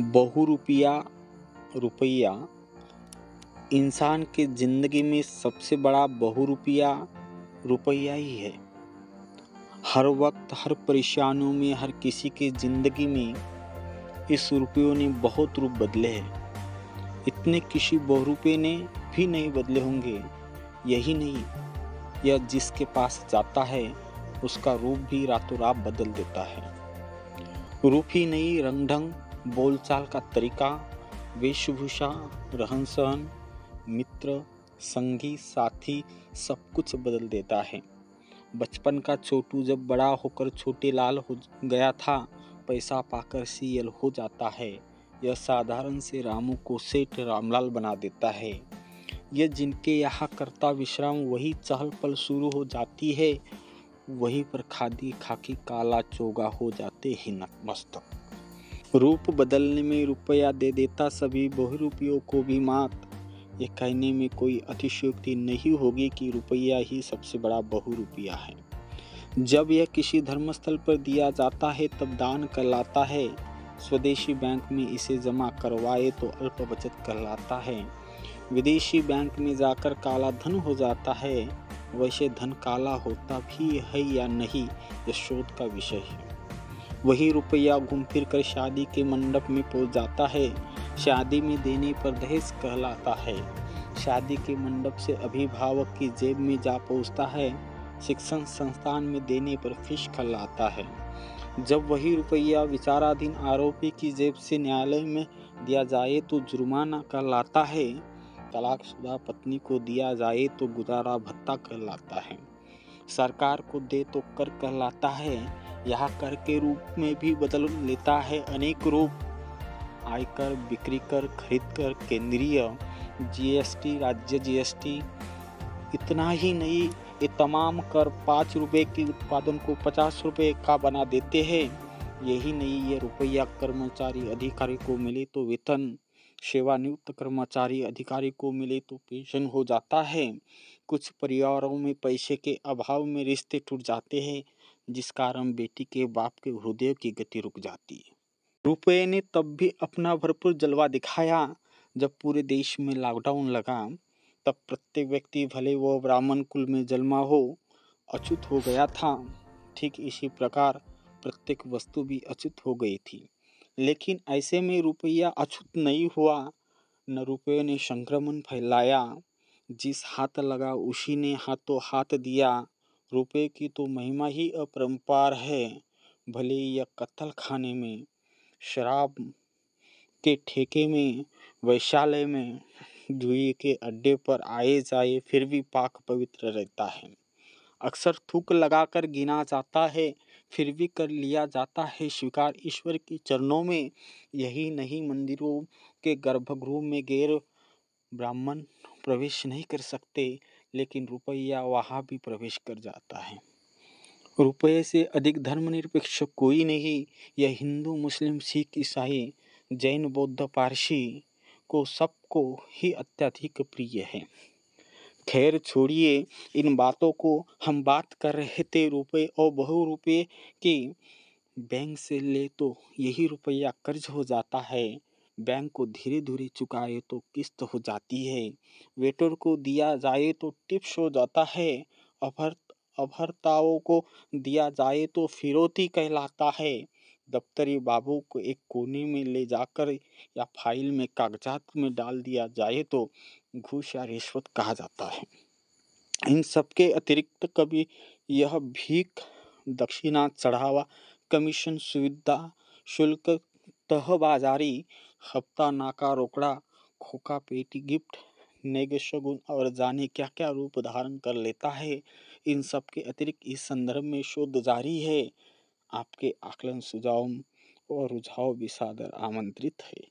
बहुरूपिया रुपया इंसान के ज़िंदगी में सबसे बड़ा बहुरूपिया रुपया ही है। हर वक्त हर परेशानियों में हर किसी के ज़िंदगी में इस रुपयों ने बहुत रूप बदले हैं। इतने किसी बहुरूपये ने भी नहीं बदले होंगे। यही नहीं, यह जिसके पास जाता है उसका रूप भी रातों रात बदल देता है। रूप ही नहीं, रंग ढंग, बोलचाल का तरीका, वेशभूषा, रहन सहन, मित्र, संगी, साथी सब कुछ बदल देता है। बचपन का छोटू जब बड़ा होकर छोटे लाल हो गया था, पैसा पाकर सीएल हो जाता है। यह साधारण से रामू को सेठ रामलाल बना देता है। यह जिनके यहाँ करता विश्राम वही चहल पहल शुरू हो जाती है। वहीं पर खादी खाकी काला चोगा हो जाते हैं नतमस्तक। रूप बदलने में रुपया दे देता सभी बहुरूपियों को भी मात। ये कहने में कोई अतिशयोक्ति नहीं होगी कि रुपया ही सबसे बड़ा बहुरूपिया है। जब यह किसी धर्मस्थल पर दिया जाता है तब दान कहलाता है। स्वदेशी बैंक में इसे जमा करवाए तो अल्प बचत कहलाता है। विदेशी बैंक में जाकर काला धन हो जाता है। वैसे धन काला होता भी है या नहीं, यह शोध का विषय है। वही रुपया घूम फिर कर शादी के मंडप में पहुंच जाता है। शादी में देने पर दहेज कहलाता है। शादी के मंडप से अभिभावक की जेब में जा पहुंचता है। शिक्षण संस्थान में देने पर फीस कहलाता है। जब वही रुपया विचाराधीन आरोपी की जेब से न्यायालय में दिया जाए तो जुर्माना कहलाता है। तलाकशुदा पत्नी को दिया जाए तो गुजारा भत्ता कहलाता है। सरकार को दे तो कर कहलाता है। यह कर के रूप में भी बदल लेता है अनेक रूप। आयकर, बिक्री कर, खरीद कर, केंद्रीय जीएसटी, राज्य जीएसटी। इतना ही नहीं, ये तमाम कर 5 रुपए के उत्पादन को 50 रुपए का बना देते हैं। यही नहीं, ये रुपया कर्मचारी अधिकारी को मिले तो वेतन, सेवानिवृत्त कर्मचारी अधिकारी को मिले तो पेंशन हो जाता है। कुछ परिवारों में पैसे के अभाव में रिश्ते टूट जाते हैं, जिस कारण बेटी के बाप के हृदय की गति रुक जाती है। रुपये ने तब भी अपना भरपूर जलवा दिखाया। जब पूरे देश में लॉकडाउन लगा तब प्रत्येक व्यक्ति, भले वो ब्राह्मण कुल में जन्मा हो, अछूत हो गया था। ठीक इसी प्रकार प्रत्येक वस्तु भी अछूत हो गई थी। लेकिन ऐसे में रुपया अछूत नहीं हुआ। न रुपये ने संक्रमण फैलाया। जिस हाथ लगा उसी ने हाथों हाथ दिया। रुपये की तो महिमा ही अपरंपार है। भले यह कत्ल खाने में, शराब के ठेके में, वैश्यालय में, जुए के अड्डे पर आए जाए फिर भी पाक पवित्र रहता है। अक्सर थूक लगाकर गिना जाता है, फिर भी कर लिया जाता है स्वीकार ईश्वर के चरणों में। यही नहीं, मंदिरों के गर्भगृह में गैर ब्राह्मण प्रवेश नहीं कर सकते, लेकिन रुपया वहाँ भी प्रवेश कर जाता है। रुपये से अधिक धर्मनिरपेक्ष कोई नहीं। यह हिंदू, मुस्लिम, सिख, ईसाई, जैन, बौद्ध, पारसी को सबको ही अत्यधिक प्रिय है। खैर छोड़िए इन बातों को, हम बात कर रहे थे रुपये और बहुरूपये की। बैंक से ले तो यही रुपया कर्ज हो जाता है। बैंक को धीरे धीरे चुकाए तो किस्त हो जाती है। वेटर को दिया जाए तो टिप्स हो जाता है। अभर्ताओं को दिया जाए तो फिरौती कहलाता है। दफ्तरी बाबू को एक कोने में ले जाकर या फाइल में कागजात में डाल दिया जाए तो घूस या रिश्वत कहा जाता है। इन सबके अतिरिक्त कभी यह भीख, दक्षिणा, चढ़ावा, कमीशन, सुविधा शुल्क, तहबाजारी, हफ्ता नाका, रोकड़ा, खोखा पेटी, गिफ्ट, नेगे शगुन और जाने क्या क्या रूप धारण कर लेता है। इन सब के अतिरिक्त इस संदर्भ में शोध जारी है। आपके आकलन, सुझाव और रुझाव भी सादर आमंत्रित है।